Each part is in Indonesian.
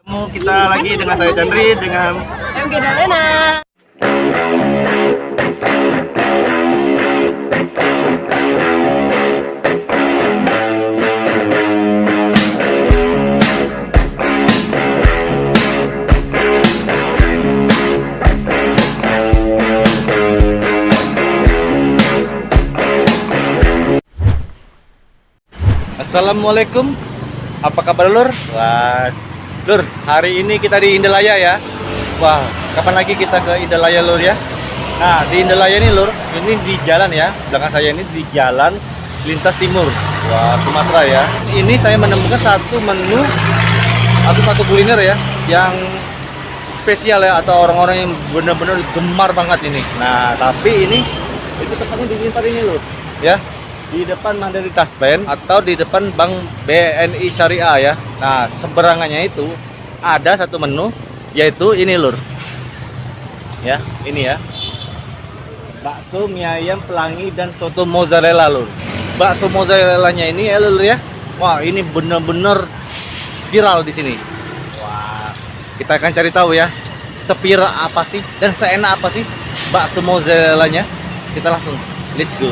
Kita lagi dengan saya Chandri dengan MG dan Lena. Assalamualaikum. Apa kabar Lur? Wah, Lur, hari ini kita di Indralaya ya. Wah, kapan lagi kita ke Indralaya Lur ya? Nah, di Indralaya ini Lur, ini di jalan ya. Belakang saya ini di jalan lintas timur. Wah, Sumatera ya. Ini saya menemukan satu menu atau satu kuliner ya yang spesial ya, atau orang-orang yang benar-benar gemar banget ini. Nah, tapi ini itu tepatnya di tempat ini Lur ya. Di depan Mandiri Taspen atau di depan Bank BNI Syariah ya. Nah, seberangannya itu ada satu menu, yaitu ini Lur. Ya, ini ya. Bakso mie ayam pelangi dan soto mozzarella Lur. Bakso mozzarellanya ini ya Lur ya. Wah, ini bener-bener viral di sini. Wah, kita akan cari tahu ya, sepira apa sih dan seenak apa sih bakso mozzarellanya. Kita langsung let's go.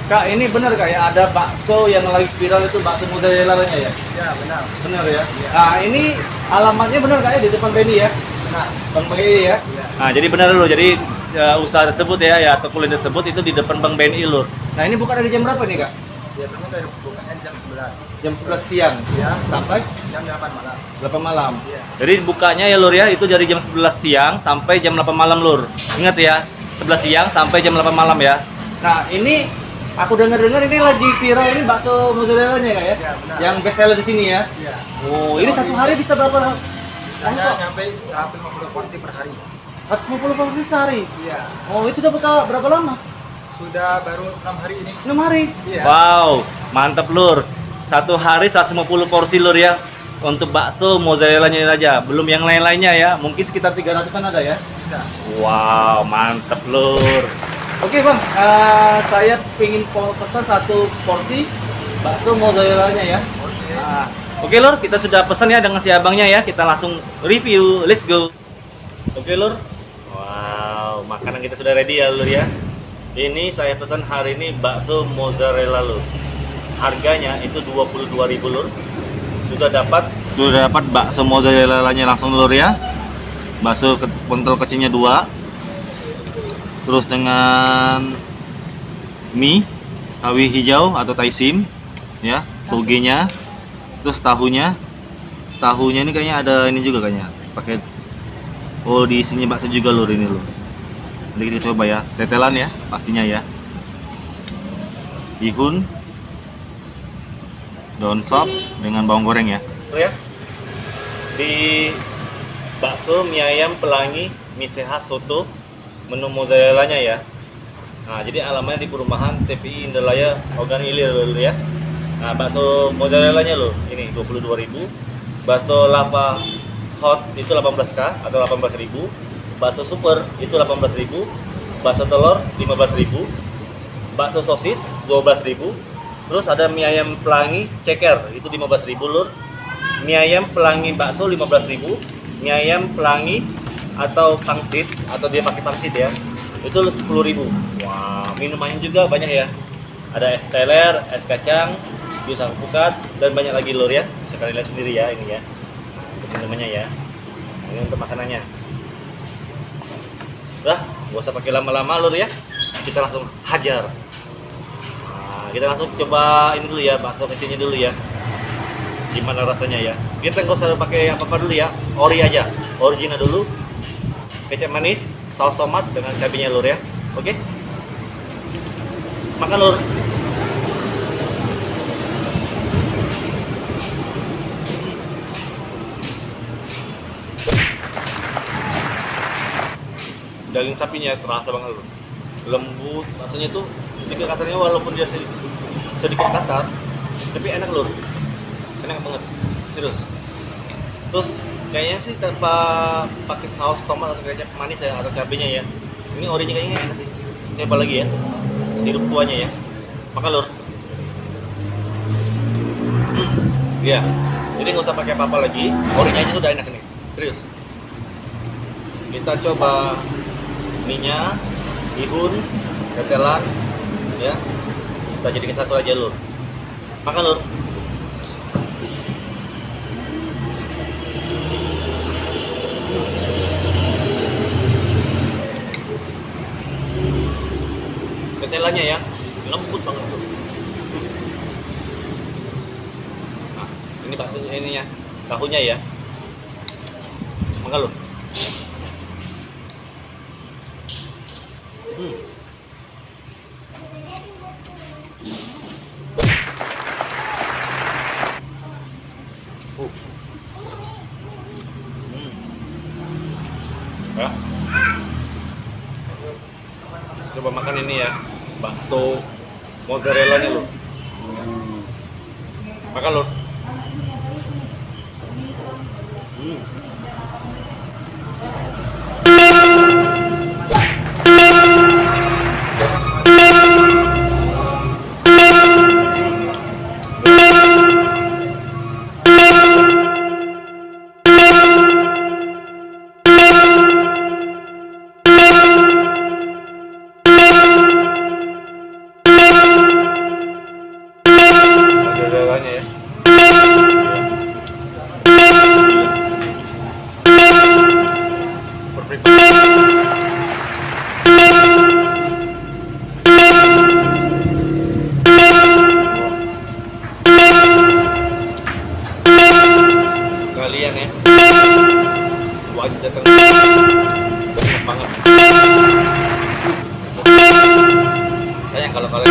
Kak, ini benar Kak ya, ada bakso yang lagi viral itu bakso mozzarella-nya ya? Ya, benar. Benar ya? Ya. Nah, ini alamatnya benar Kak ya, di depan BNI ya? Benar. Bank BNI ya? Ya. Nah, jadi benar loh. Jadi usaha tersebut ya, atau kuliner tersebut itu di depan Bank BNI loh. Nah, ini buka dari jam berapa nih Kak? Biasanya dari bukanya jam 11. Jam 11 siang Siang sampai jam 8 malam. 8 malam. Iya. Jadi bukanya ya Lur ya, itu dari jam 11 siang sampai jam 8 malam Lur. Ingat ya, 11 siang sampai jam 8 malam ya. Nah, ini aku dengar-dengar ini lagi viral ini bakso mozzarella-nya Kak ya? Iya, benar. Yang best seller di sini ya. Iya. Oh, ini satu hari bisa berapa? Biasanya nyampe 150 porsi per hari. 150 porsi sehari. Iya. Oh, itu udah berapa lama? Sudah baru 6 hari ini. 6 hari. Iya. Wow, mantap Lur. Satu hari 150 porsi Lur ya. Untuk bakso mozzarella-nya aja, belum yang lain-lainnya ya. Mungkin sekitar 300-an ada ya. Bisa. Wow, mantap Lur. Oke Bang, saya ingin pesan satu porsi bakso mozzarella-nya ya. Oke. Oke Lur, kita sudah pesan ya dengan si abangnya ya. Kita langsung review, let's go. Oke Lur. Wow, makanan kita sudah ready ya Lur ya. Ini saya pesan hari ini bakso mozzarella Lur. Harganya itu 22.000 Lur. Sudah dapat bakso mozzarella-nya langsung Lur ya. Bakso pentol kecilnya 2. Terus dengan mie sawi hijau atau taisim ya, togenya. Terus tahunya ini kayaknya ada ini juga kayaknya pakai, oh di isinya bakso juga Lur ini Lur. Nanti kita coba ya, tetelan ya pastinya ya, bihun, daun sop dengan bawang goreng ya. Ya, di bakso mie ayam pelangi mie sehat soto menu mozzarella-nya ya. Nah, jadi alamatnya di perumahan TPI Indralaya Ogan Ilir Lur ya. Nah, bakso mozzarella-nya loh, ini 22.000. Bakso lava hot itu 18k atau 18.000. Bakso super itu 18.000. Bakso telur 15.000. Bakso sosis 12.000. Terus ada mie ayam pelangi ceker itu 15.000 Lur. Mie ayam pelangi bakso 15.000. Mie ayam pelangi atau pangsit, atau dia pakai pangsit ya, itu 10.000. Wah, minumannya juga banyak ya. Ada es teler, es kacang, jus alpukat, dan banyak lagi Lur ya. Bisa kalian lihat sendiri ya ini ya. minumannya ya. Ini untuk makanannya. Udah, gak usah pakai lama-lama lur ya. Kita langsung hajar. Nah, kita langsung coba ini dulu ya, bakso kecilnya dulu ya. Gimana rasanya ya? Kita nggak usah pakai apa-apa dulu ya, ori aja, original dulu. Kecap manis, saus tomat dengan cabenya lur ya. Oke? Makan lur. Daging sapinya terasa banget lur. Lembut, rasanya tuh sedikit kasarnya walaupun dia sedikit kasar, tapi enak lur. Enak banget, serius. Terus kayaknya sih tanpa pakai saus tomat atau kecap manis ya atau cabenya ya. Ini orinya kayaknya enak sih. Coba lagi ya, sirup kuahnya ya. Makan lur. Iya, jadi nggak usah pakai apa-apa lagi. Orinya aja udah enak nih, serius. Kita coba minyak, bihun, tetelan, ya. Kita jadikan satu aja lur. Makan lur. Tetelannya ya, lembut banget tuh. Nah, ini baksonya ininya, tahunya ya. Makan lur. Ya. Coba makan ini ya, bakso mozzarella nya loh. Makan loh. Mozzarellanya ya. Perfect. Kalian ya wajib datang, enak banget. Sayang kalau kalian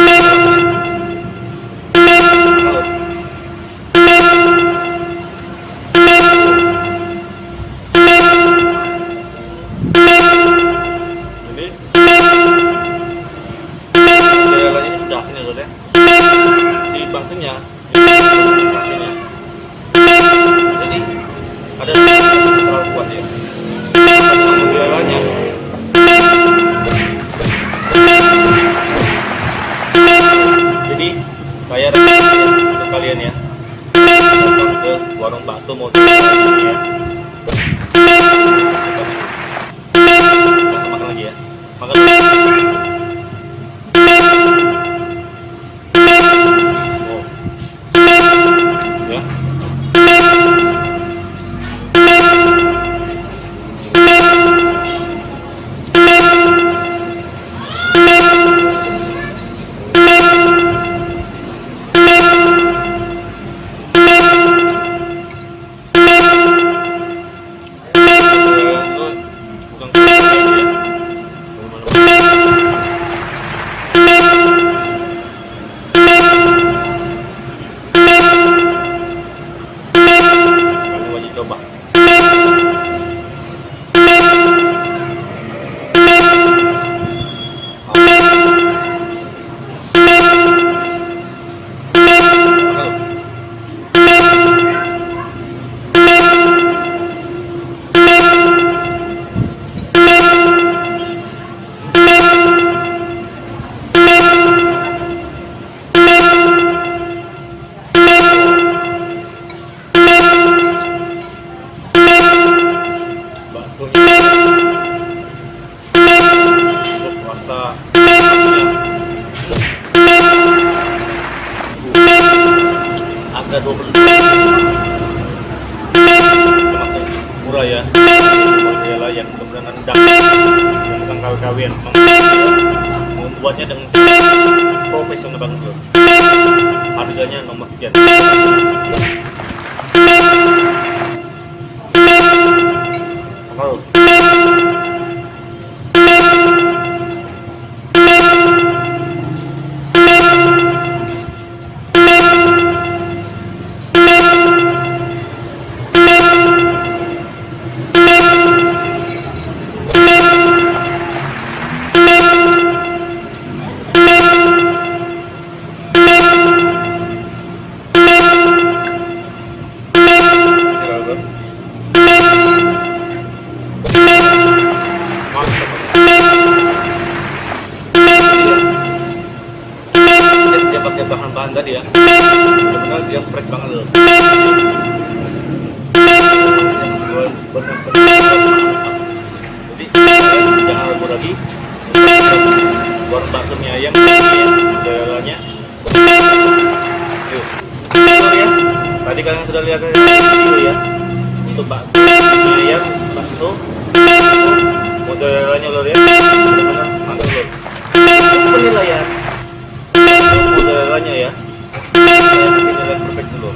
si baksonya jadi ada terlalu kuat ya mozzarellanya. Jadi saya rekomendasi untuk kalian ya datang ke warung bakso mozzarella ini ya. Makan lagi ya, makan dulu. Coba. murah ya. Model yang benar-benar nendang, yang bukan KW-KW-an, membuatnya dengan profesional banget loh. Harganya nomor sekian. Halo. Dia pakai bahan-bahan tadi ya, benar-benar dia fresh banget loh. Jadi jangan ragu lagi, warung bakso mie ayam, modelnya. Yuk, ya. Tadi kalian sudah lihat video ya, untuk bakso mie ayam, bakso modelnya lor ya, benar-benar mantap lor. Penilaian modelnya ya, saya kasih nilai perfect dulu,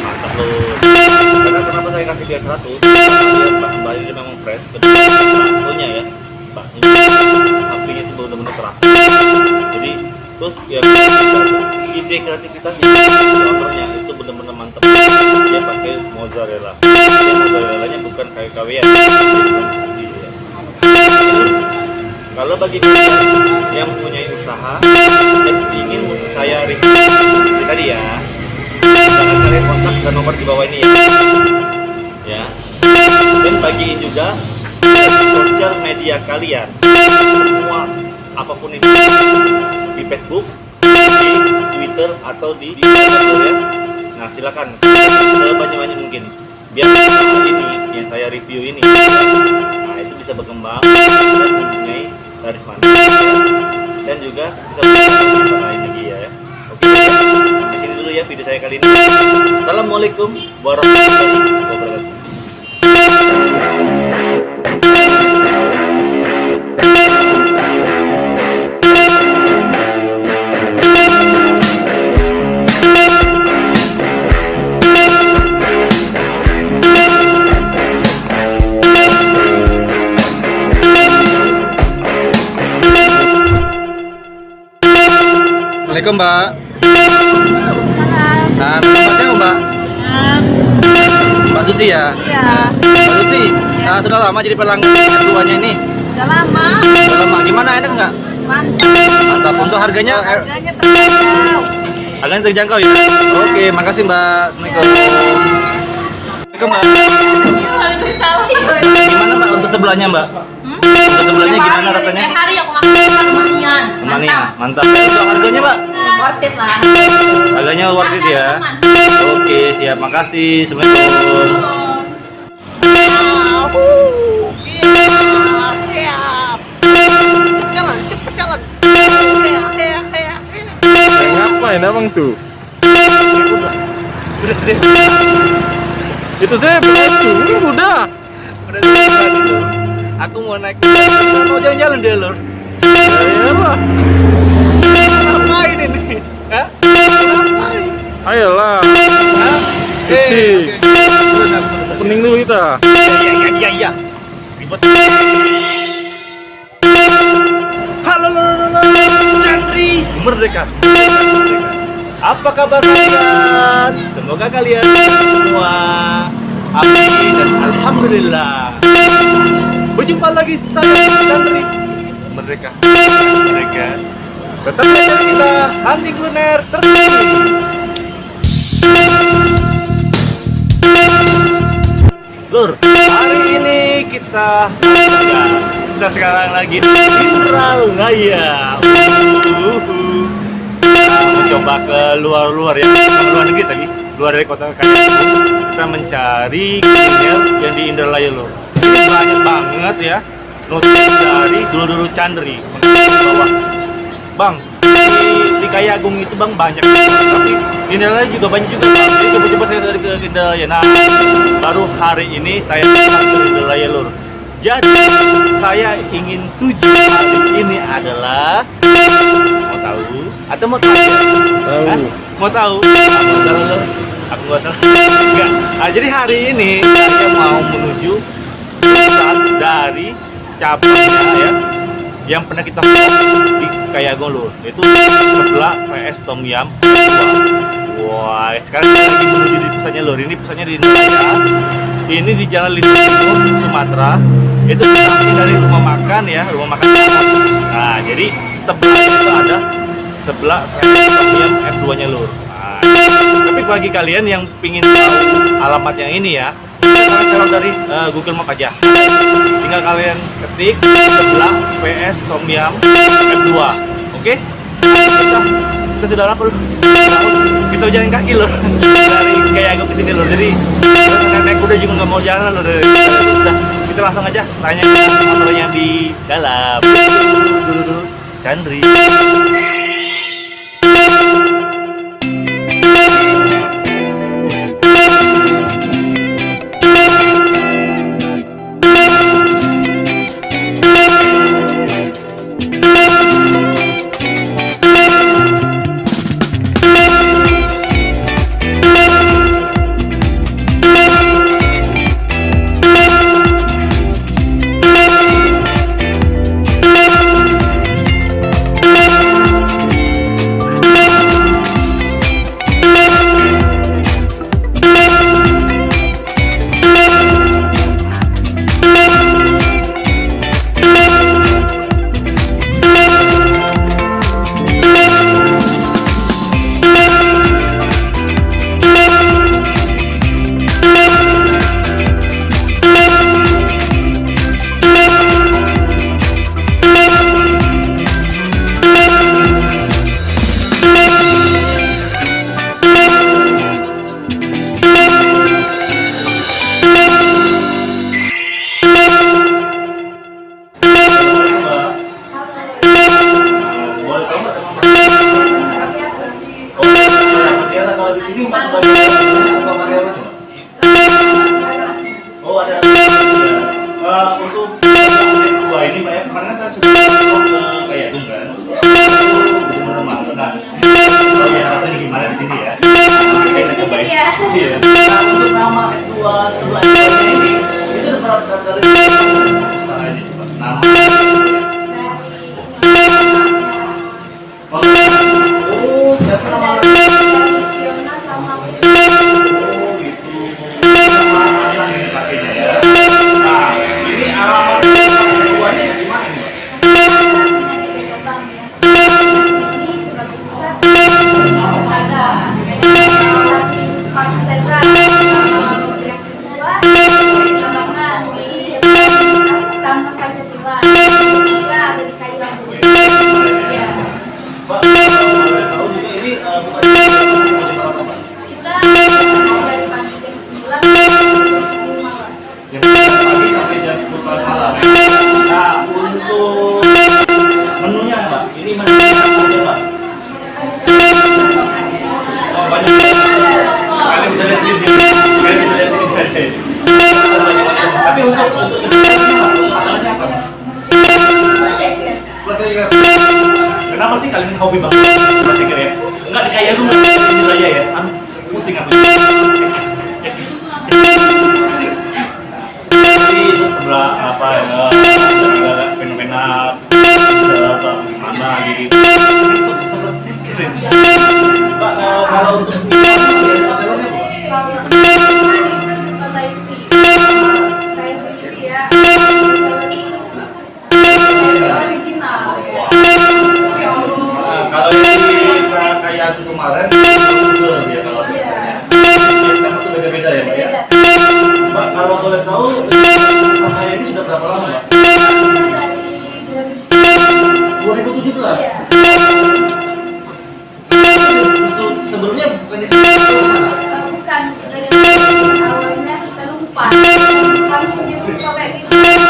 mantap loh. Karena kenapa saya kasih dia 100, dia bahannya memang fresh, kedua baksonya ya, baksonya sapinya itu benar-benar keras. Jadi terus ya ide kreativitasnya, ordernya itu benar-benar mantap. Dia pakai mozzarella, dia mozzarellanya bukan kayak KW-an. Kalau bagi kalian yang mempunyai usaha dan ingin saya review tadi ya, jangan kalian kontak ke nomor di bawah ini ya. Dan bagiin juga sosial media kalian, semua apapun itu, di Facebook, di Twitter atau di Instagram ya. Nah silakan sebanyak-banyak mungkin biar ini yang saya review ini, nah itu bisa berkembang dan mempunyai laris manis dan juga bisa berkembang lain lagi ya. Oke, di sini dulu ya video saya kali ini. Assalamualaikum warahmatullahi wabarakatuh. Assalamualaikum Mbak. Nah, namanya Mbak? Mbak Susi ya? Iya. Mbak Susi, nah, sudah lama jadi pelanggan keduanya ini? Udah lama. Sudah lama, gimana enak nggak? Mantap. Mantap, untuk harganya? Harganya terjangkau. Harganya terjangkau ya? Oke, makasih Mbak. Assalamualaikum. Assalamualaikum Mbak. Gimana Mbak untuk sebelahnya Mbak? Untuk sebelahnya gimana rasanya? Hari aku makan manian. Mania, mantap. Untuk harganya Mbak? Worth it lah. Harganya worth it ya? Oke, siap. Makasih. Assalamualaikum. Ngapain abang tuh? Itu saya belum udah. Aku mau naik, mau jalan-jalan deh lor. Ya lah. Ngapain ini? Hah? Ayolah. Hah? Siti. Pening dulu kita. Iya. Ribet. Halo, Chandri. Merdeka. Apa kabar kalian? Semoga kalian semua amin dan alhamdulillah. Berjumpa lagi saya Chandri. Merdeka. Tetap saja kita hunting kuliner terkini. Lur, hari ini kita sekarang lagi di Indralaya. Mencoba ke luar ya, luar negeri tadi, luar dari kota Kayangan. Kita mencari kuliner yang di Indralaya loh. Ini banyak banget ya. Notis dari dulu Chandri. Bawah. Bang, di Kayagung itu bang banyak, tapi di Indralaya juga banyak juga bang. Jadi coba-coba saya dari ke Indralaya. Nah, baru hari ini saya datang ke Indralaya lur. Jadi saya ingin tuju hari ini adalah mau tahu atau mau tahu? Hah? Mau tahu? Mau tahu lur? Aku nggak salah. Enggak. Nah, jadi hari ini saya mau menuju pusat dari cabangnya ya, yang pernah kita vlog di Kayagung lur, yaitu sebelah PS Tom Yum. Wah, sekarang kita lagi menuju di pusatnya lur. Ini pusatnya di Indralaya. Ini di Jalan Lintas Timur, Sumatera. Itu samping dari rumah makan ya, rumah makan. Nah, jadi sebelahnya itu ada sebelah PS Tom Yum F2-nya lur. Nah, tapi bagi kalian yang pingin tahu alamat yang ini ya, kalian dari Google Map aja. Tinggal kalian ketik sebelah PS Tom Yum F2. Oke? Kita sudah lapor. Kita jalan kaki loh dari Kayagung ke sini loh. Jadi naik kuda juga nggak mau jalan loh. Udah, kita langsung aja tanya motornya di dalam. Dulu Chandri. Oh ada untuk dua ini Pak ya, kemarin saya sudah ke Kayagung kan, oh ya rasanya gimana di sini ya, kita cobain. Iya. Nah untuk nama kedua sebelah ini itu udah pernah dari usaha aja coba nama. Oh siapa nama? Kenapa sih kalian hobi banget berpikir ya? Enggak di Kayagung di Indralaya ya? Pusing aku. Jadi itu sebelah apa ya? Fenomena gimana gitu. Pak kalau untuk kalau ini kayak kemarin ya kalau biasanya kan itu beda-beda ya Pak ya. Pak kalau boleh tahu saya ini sudah berapa lama Pak? 2017. Sebelumnya bukan di sini. Bukan, dari awalnya kita lupa. Kami punya lupa kayak gitu. Kalau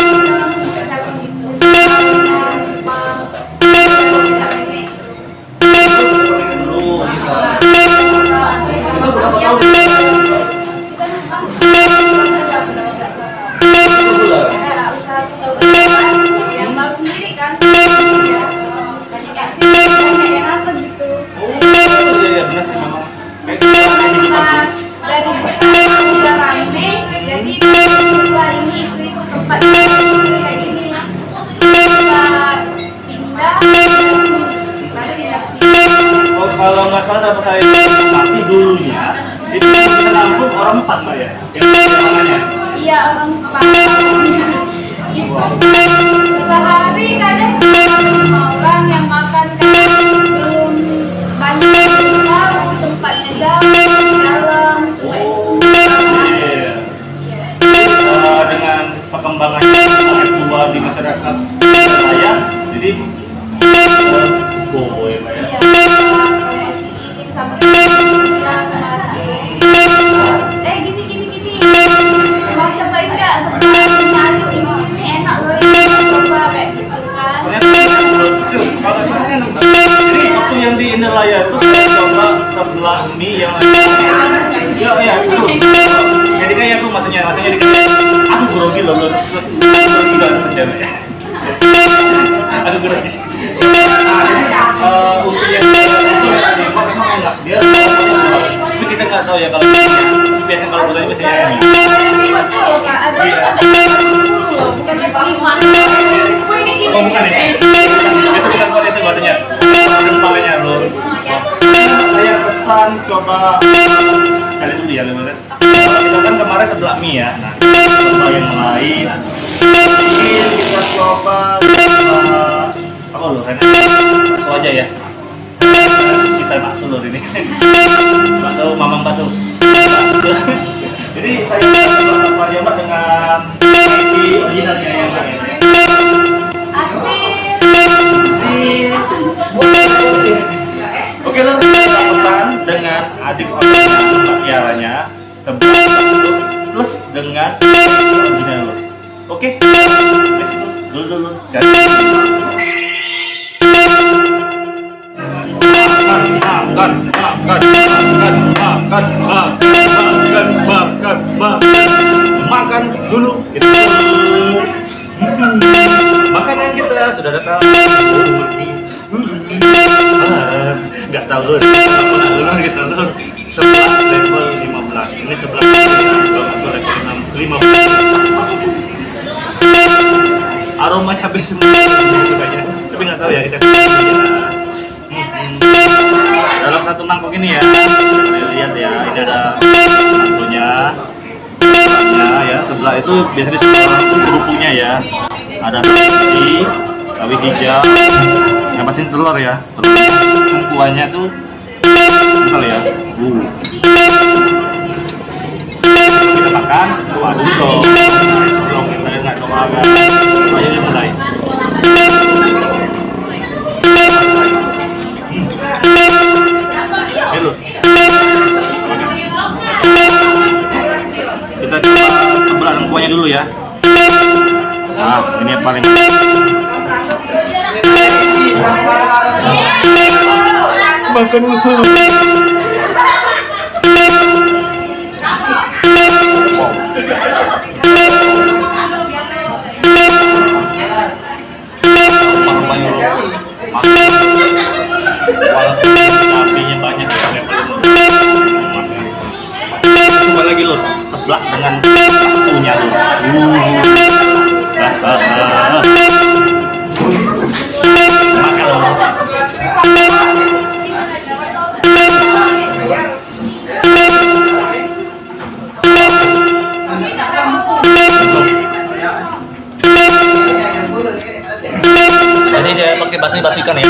gitu. saya mati dulunya itu bisa nampung orang 4 Mbak ya? Yang makannya? Iya, orang gitu. Sehari kadang sama orang yang makan kan belum banyak yang tahu tempatnya jauh dalam. Iya. Dengan perkembangan tua di masyarakat saya, jadi boleh Mbak ya. Gini. Mau cobain nggak? Sebenarnya ini enak loh, ini coba kayak gitu kan. Jadi waktu yang di Indelaya itu saya coba sebelah mie yang ya itu. Jadi kayak aku maksudnya aku grogi loh, grogi banget penjara ya. Aku grogi. Untuk yang itu memang enak dia, tapi kita nggak tahu ya kalau biasanya kalau bukan biasanya ini. Oh bukan ya? Itu bukan kode itu bahasanya. Rempahnya loh. Saya pesan coba kali dulu ya teman-teman. Kita kan kemarin sebelah mie ya. Nah, coba yang lain. Ini kita coba apa loh? Bakso aja ya. Kita bakso loh ini. Bakso mamang bakso. Jadi saya coba dengan IT originalnya yang lain. Oke lo kita pesan dengan adik orangnya Mbak Tiaranya sebelah plus dengan original lo. Oke, dulu makan dulu gitu. Makanan kita sudah datang. Nggak tahu loh, kita loh sebelah level 15. Ini sebelah level 15. Aromanya habis semua tapi nggak tahu ya kita. Dalam satu mangkok ini ya, lihat ya, ini ada satunya, ya sebelah itu biasanya sebelah kerupuknya ya, ada sawi hijau, yang pasti telur ya, telurnya, kuahnya tuh kental ya. Kita makan, waduh dong, kita nggak dong agak, ayo dimulai. Kita coba sebelah kuahnya dulu ya. Nah, ini yang paling makan dulu. Apinya banyak coba lagi loh sebelah dengan punya loh. Makan loh. Jadi dia pakai basi ikan ya.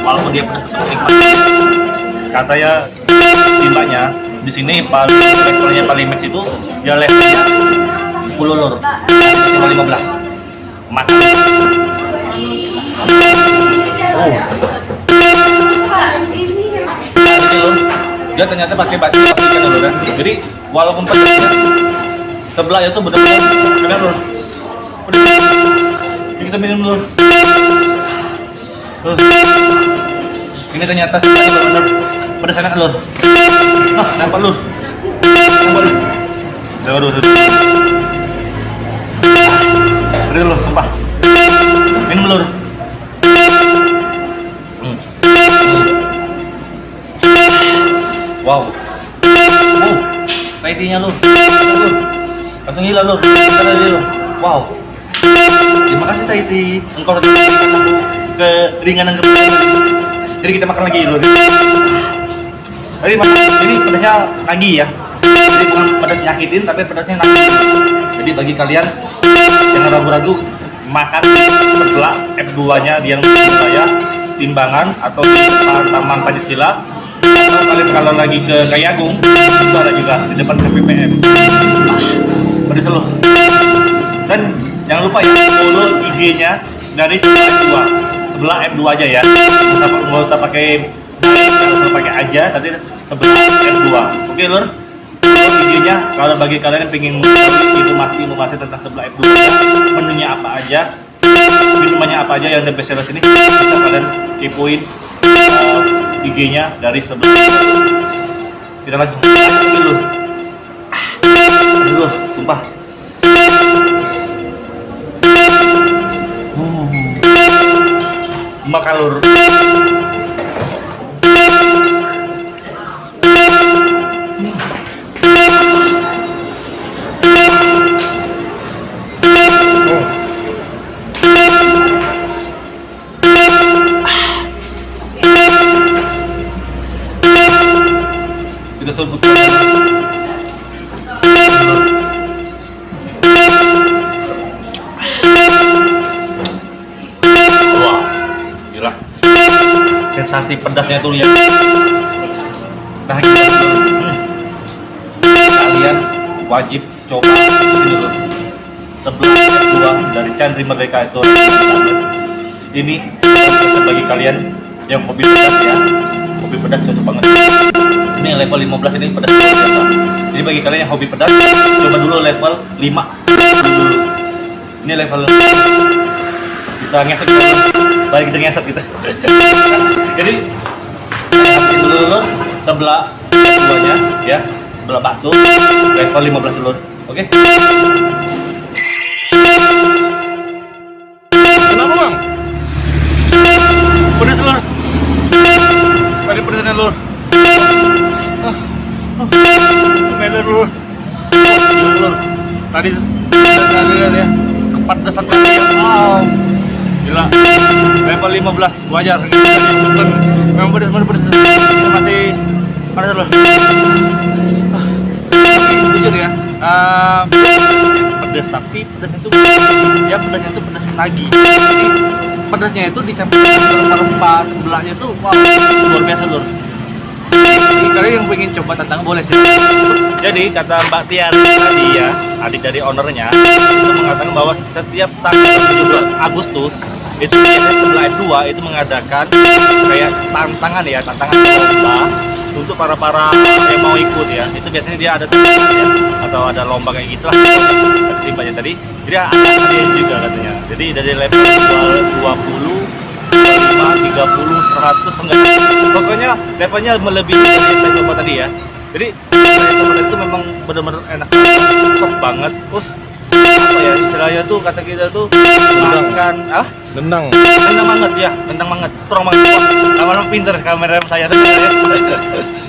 Walaupun dia pedas, katanya timbanya di sini paling levelnya paling max itu dia levelnya 10 lor, 15. Makan. Jadi lor, dia ternyata pakai basi ikan lor kan. Jadi walaupun pedasnya sebelah itu benar-benar kena lor. Jadi kita minum lor. Ini ternyata benar-benar pedas enak lur. Nampak lur. Aduh. Beri lur, sumpah. Minum lur. Wow. Taitinya lur. Langsung hilang lur. Wow. Terima kasih Taiti. Engkau sudah memberikan aku keringanan kepala. Jadi kita makan lagi lur. Tapi ini pedasnya nagih ya. Jadi bukan pedas nyakitin tapi pedasnya nagih. Jadi bagi kalian jangan ragu-ragu makan sebelah F2-nya di yang saya Timbangan atau di Taman Pancasila, atau kalian kalau lagi ke Gayagung itu ada juga di depan KPPM. Pedas loh. Dan jangan lupa ya follow IG-nya dari sebelah F2 aja ya. Nggak usah pakai aja, tapi sebelah F2. Oke lur. IG-nya kalau bagi kalian yang pengen informasi tentang sebelah F2 ya, menunya apa aja, minumannya apa aja yang ada best seller sini, bisa kalian kepoin IG-nya dari sebelah. Kita langsung dulu. Aduh, sumpah. Makan lur. Kita sebut wah, gila. Sensasi pedasnya tuh lihat. Nah, kalian wajib coba ini dulu. Sebelah kedua dari Chandri Merdeka itu ini bagi kalian yang hobi pedas ya. Hobi pedas cocok banget. Ini level 15 ini pedas biasa. Jadi bagi kalian yang hobi pedas, coba dulu level 5 dulu. Ini level bisa ngeset gitu. Balik kita ngeset gitu. Jadi dulu sebelah keduanya ya, sebelah bakso level 15 dulu. Oke? Kenapa bang? Pedas lur. Bagi pedasnya lur. Meler lur. Tadi lihat ya, kepedesan banget ya. Wow. Gila. Level 15 wajar. Memang pedas. Ini masih panas lur. Jujur ya. Pedas tapi pedasnya itu ya pedasnya itu pedas lagi. Jadi pedasnya itu dicampur dengan rempah-rempah sebelahnya itu wow luar biasa lur. Jadi kalian yang pengen coba tantangan boleh sih. Jadi kata Mbak Tiar tadi ya, adik dari ownernya itu mengatakan bahwa setiap tanggal 17 Agustus itu biasanya sebelah F2 itu mengadakan kayak tantangan lomba untuk para yang mau ikut ya. Itu biasanya dia ada tantangan ya, atau ada lomba kayak gitulah timpanya tadi. Jadi ada hadiah juga katanya. Jadi dari level 20 30, 100 enggak. Pokoknya levelnya melebihi dari yang saya coba tadi ya. Jadi saya coba tadi itu memang benar-benar enak banget. Terus apa ya istilahnya tuh kata kita tuh makan Nendang banget, strong banget. Lama-lama pinter kamera saya tuh ya.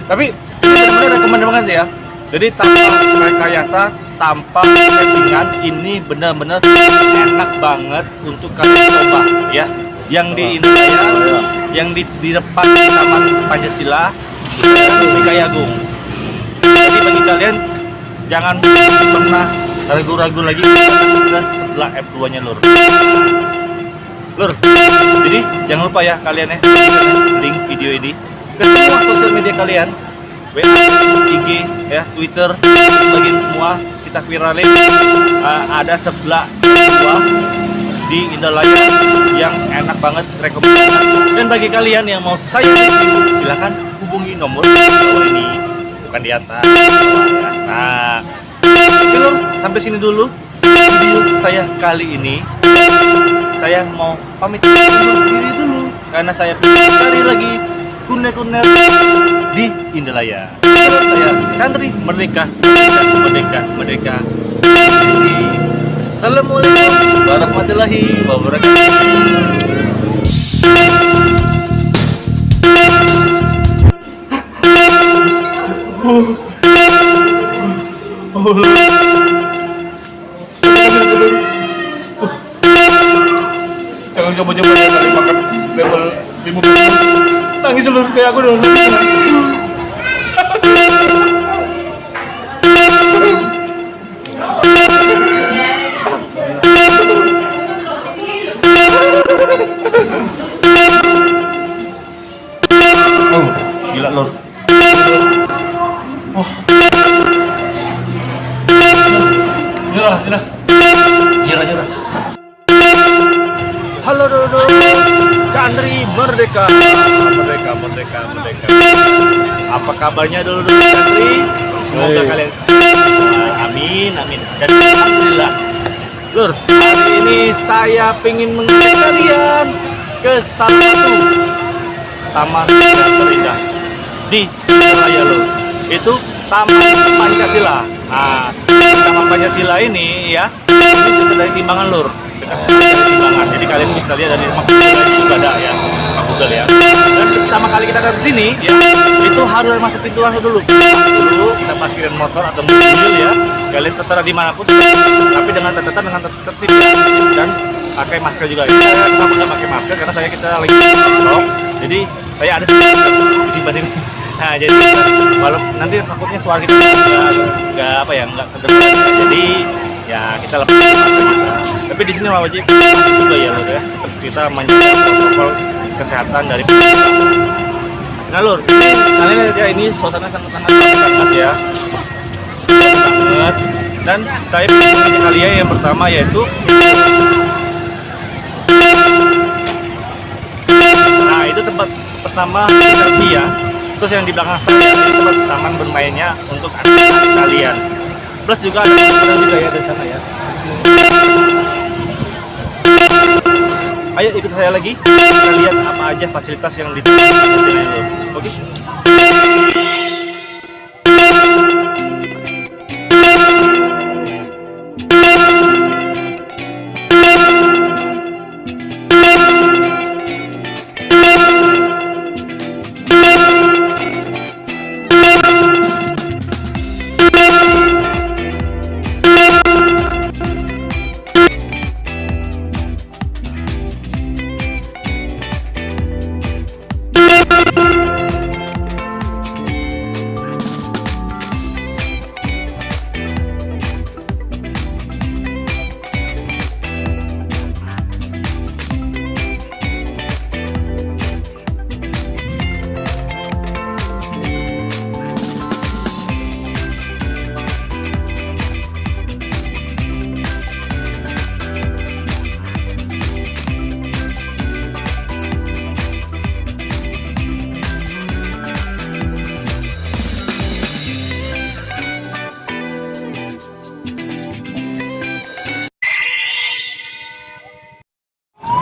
Tapi ini benar-benar rekomend banget ya. Jadi tanpa rekayasa, tanpa settingan, ini benar-benar enak banget untuk kalian coba ya. Yang di Indonesia, yang di depan di Taman Pancasila, di Gayagung. Jadi bagi kalian jangan pernah ragu-ragu lagi setelah F2-nya lur. Jadi jangan lupa ya kalian ya link video ini ke semua sosial media kalian, WA, IG, ya, Twitter, bagian semua kita viralin. Ada sebelah F2 di Indalaya yang enak banget, rekomendasi. Dan bagi kalian yang mau saya review, silahkan hubungi nomor bawah ini, bukan di atas. Nah, oke lor, sampai sini dulu video saya kali ini. Saya mau pamit undur diri dulu karena saya cari lagi kuner-kuner di Indalaya. Saya Chandri Merdeka. Assalamualaikum warahmatullahi Jangan coba-coba ya kali makan level 15. Tangis dulu kayak aku dulu. Oh, gila lor. Oh. Nyerah. Nyerah. Halo Dodo, Chandri Merdeka. Apa kabarnya Dodo Chandri? Semoga kalian amin. Dan alhamdulillah. Lur, hari ini saya ingin mengajak kalian ke salah satu taman yang terindah di Indralaya Lur. Itu Taman Pancasila. Nah, Taman Pancasila ini ya, ini dekat dari Timbangan Lur. Dari Timbangan. Jadi kalian bisa lihat dari map Google juga ada ya, map Google ya. Dan pertama kali kita ke sini ya, itu harus masuk pintu langsung dulu. Dulu kita parkirin motor atau mobil ya. Kalian terserah dimanapun, tapi dengan catatan dengan tertib ya. Dan pakai masker juga. Ini saya sama nggak pakai masker karena kita lagi vlog. Jadi saya ada di badan. Nah, jadi walau nanti takutnya suara kita nggak kedengaran. Jadi ya kita lepas masker kita. Tapi di sini wajib juga ya Lur ya. Kita menjaga protokol kesehatan dari pemerintah. Nah Lur, kalian lihat ya, ini suasana sangat banget ya. Banget. Dan saya ingin mengajak kalian yang pertama yaitu, nah itu tempat pertama ya. Terus yang di belakang saya ini tempat taman bermainnya untuk anak-anak kalian. Plus juga ada kolam juga ya di sana ya. Ayo ikut saya lagi, kita lihat apa aja fasilitas yang di sini. Oke.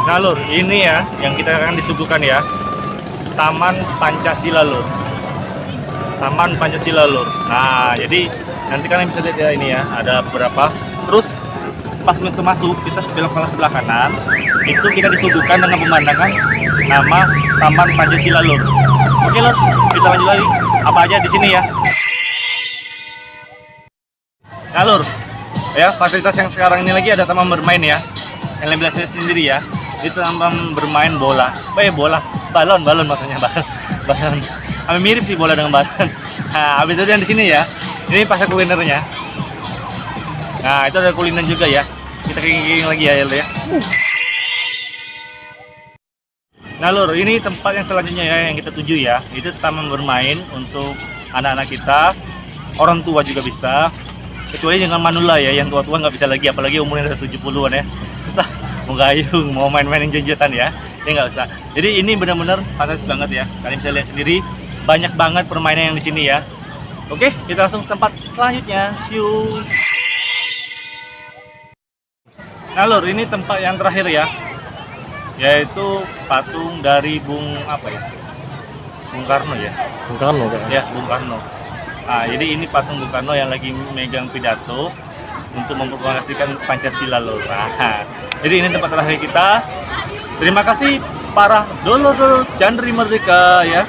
Nah Lur, ini ya yang kita akan disuguhkan ya, Taman Pancasila Lur. Taman Pancasila Lur. Nah, jadi nanti kalian bisa lihat ya ini ya, ada beberapa. Terus pas pintu masuk kita belok ke sebelah kanan, itu kita disuguhkan dengan pemandangan nama Taman Pancasila Lur. Oke Lur, kita lanjut lagi. Apa aja di sini ya? Nah Lur, ya fasilitas yang sekarang ini lagi ada taman bermain ya, yang lebih saya sendiri ya. Itu taman bermain bola, balon maksudnya balon. Hampir mirip sih bola dengan balon. Nah, habis itu yang di sini ya, ini pasar kulinernya. Nah, itu ada kuliner juga ya. Kita keliling lagi ya Lur ya. Nah Lur, ini tempat yang selanjutnya ya yang kita tuju ya. Itu taman bermain untuk anak-anak kita, orang tua juga bisa. Kecuali dengan manula ya, yang tua-tua nggak bisa lagi, apalagi umurnya udah 70-an ya. Susah mau gayung, mau main-main jejetan ya nggak usah. Jadi ini benar-benar fantastis banget ya. Kalian bisa lihat sendiri, banyak banget permainan yang di sini ya. Oke, kita langsung ke tempat selanjutnya. See you. Nah Lur, ini tempat yang terakhir ya, yaitu patung dari Bung Karno ya. Bung Karno kan? Ya, Bung Karno. Nah, jadi ini patung Bung Karno yang lagi megang pidato untuk memproklamasikan Pancasila Lur. Nah, jadi ini tempat terakhir kita. Terima kasih para dulur Chandri Merdeka ya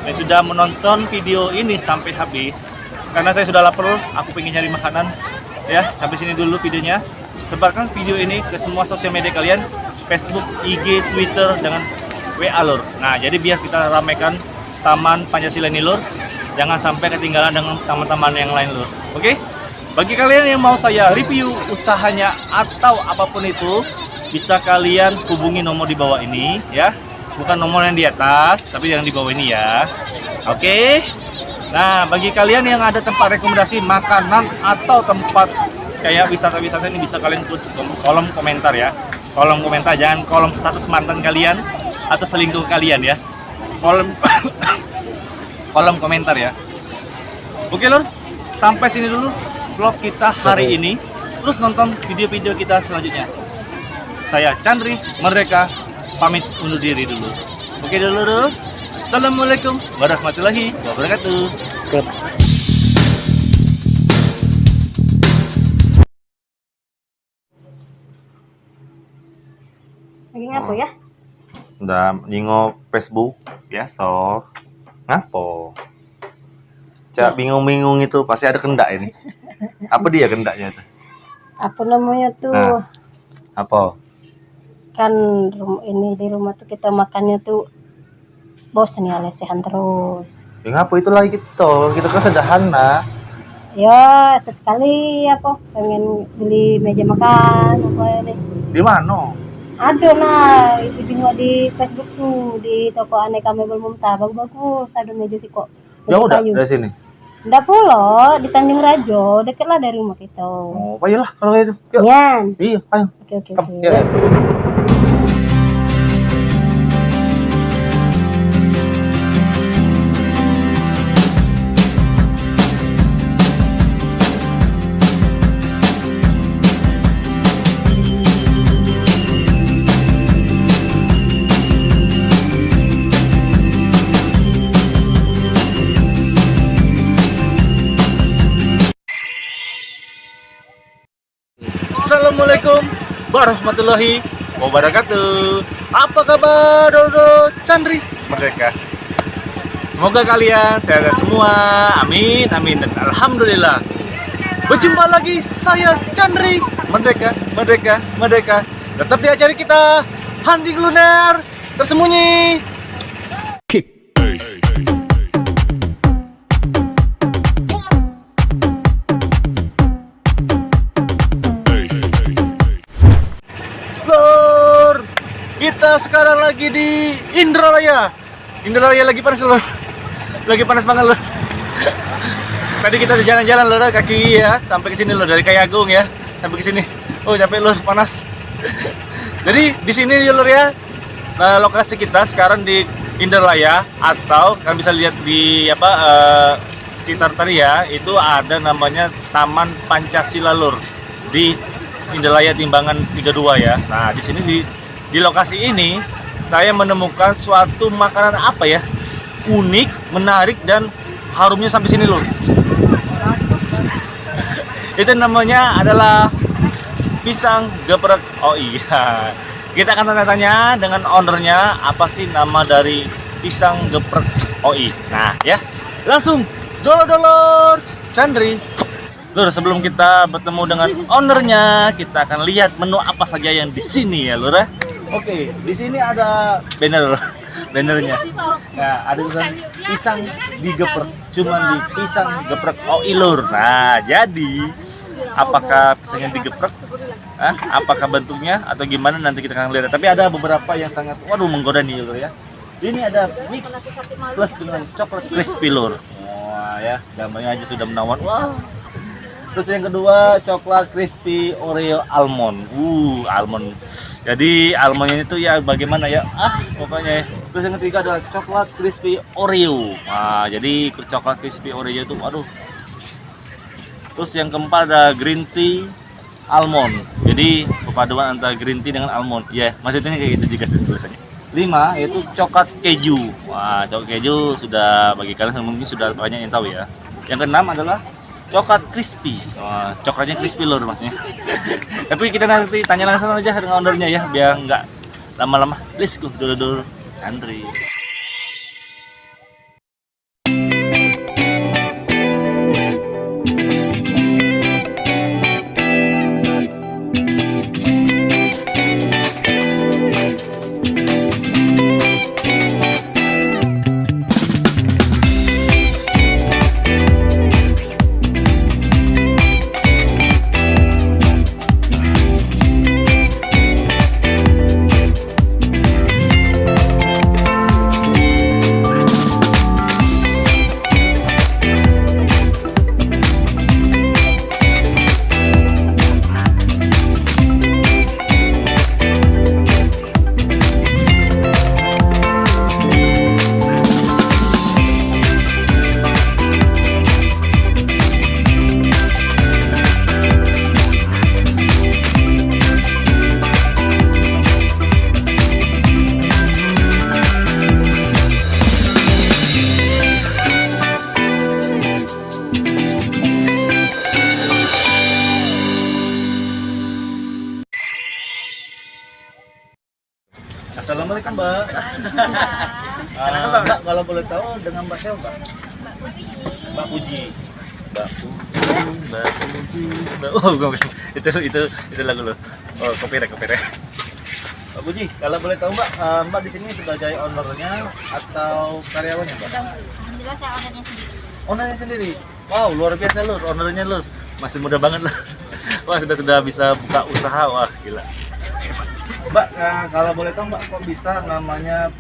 yang sudah menonton video ini sampai habis. Karena saya sudah lapar, aku pengen nyari makanan ya. Sampai sini dulu videonya. Sebarkan video ini ke semua sosial media kalian, Facebook, IG, Twitter, dengan WA lur. Nah, jadi biar kita ramaikan Taman Pancasila ini lur, jangan sampai ketinggalan dengan teman-teman yang lain lur. Oke? Bagi kalian yang mau saya review usahanya atau apapun itu, bisa kalian hubungi nomor di bawah ini ya. Bukan nomor yang di atas, tapi yang di bawah ini ya. Oke? Nah, bagi kalian yang ada tempat rekomendasi makanan atau tempat kayak wisata-wisata ini, bisa kalian tulis di kolom komentar ya. Kolom komentar, jangan kolom status mantan kalian atau selingkuh kalian ya. Kolom komentar ya. Oke lur, sampai sini dulu vlog kita hari ini. Terus nonton video-video kita selanjutnya. Saya Chandri Merdeka pamit undur diri dulu. Oke dulu. Assalamualaikum warahmatullahi wabarakatuh. Lagi ngapo ya? Udah nyingok Facebook biasa. Ngapo? Cak bingung-bingung itu pasti ada kendak ini. Apa dia kendaknya itu? Apa namanya tuh? Nah. Apa? Kan ini di rumah tuh kita makannya tuh bosan ya, lesehan terus. Ya ngapa itu lagi kita kan sederhana. Ya sesekali apa pengen beli meja makan apa ini. Di mana? Ada nah itu juga di Facebook tuh, di toko aneka mebel Mumtaz, bagus-bagus ada meja sih kok. Jauh udah kayu. dari sini. Nggak pulau di Tanjung Rajo, deket lah dari rumah kita. Oh, ayolah kalau itu. Yuk. Yan. Iya, ayo. Oke. Ya. Assalamualaikum warahmatullahi wabarakatuh. Apa kabar Dodo Chandri Merdeka? Semoga kalian sehat semua. Amin dan alhamdulillah. Berjumpa lagi saya Chandri Merdeka. Tetap di acara kita Hunting Lunar Tersembunyi. Kita sekarang lagi di Indralaya lagi panas loh. Lagi panas banget loh. Tadi kita udah jalan-jalan loh kaki ya, sampai ke sini loh dari Kayagung ya, sampai ke sini. Oh, capek loh, panas. Jadi di sini loh ya. Lokasi kita sekarang di Indralaya, atau kalian bisa lihat di sekitar tadi ya, itu ada namanya Taman Pancasila lur di Indralaya Timbangan 32 ya. Nah, di sini di lokasi ini saya menemukan suatu makanan apa ya, unik, menarik dan harumnya sampai sini lur. Itu namanya adalah pisang geprek. Oh iya, kita akan tanya-tanya dengan ownernya apa sih nama dari pisang geprek OI. Nah ya, langsung dolor Chandri. Lur, sebelum kita bertemu dengan ownernya, kita akan lihat menu apa saja yang di sini ya lur. Oke, di sini ada bannernya. Nah, ada tulisan pisang digeprek, cuman di pisang geprek OI lur. Nah, jadi apakah pisangnya digeprek? Apakah bentuknya atau gimana nanti kita akan lihat. Tapi ada beberapa yang sangat menggoda nih lur ya. Ini ada mix plus dengan coklat crispy lur. Wah ya, gambarnya aja sudah menawan. Wah. Terus yang kedua coklat crispy Oreo almond. Almond. Jadi almondnya itu ya bagaimana ya? Pokoknya. Terus yang ketiga adalah coklat crispy Oreo. Nah, jadi coklat crispy Oreo itu Terus yang keempat ada green tea almond. Jadi perpaduan antara green tea dengan almond. Ya, maksudnya kayak gitu juga tulisannya. 5 yaitu coklat keju. Wah, coklat keju sudah bagi kalian mungkin sudah banyak yang tahu ya. Yang keenam adalah coklat crispy. Wah, coklatnya crispy lur maksudnya. Tapi kita nanti tanya langsung aja dengan ownernya ya, biar nggak lama-lama. Let's go dulu Chandri. Assalamualaikum Mbak. Mbak, kalau boleh tahu dengan Mbak siapa Mbak? Mbak Puji. Mbak Puji. Oh, itu lagu lo. Oh, copyright. Mbak Puji, kalau boleh tahu Mbak, Mbak di sini sebagai ownernya atau karyawannya Mbak? Alhamdulillah saya ownernya sendiri. Ownernya sendiri. Wow, luar biasa Lur, ownernya Lur. Masih muda banget lah. Wah, sudah bisa buka usaha, wah gila. Mbak, kalau boleh tahu Mbak, kok bisa namanya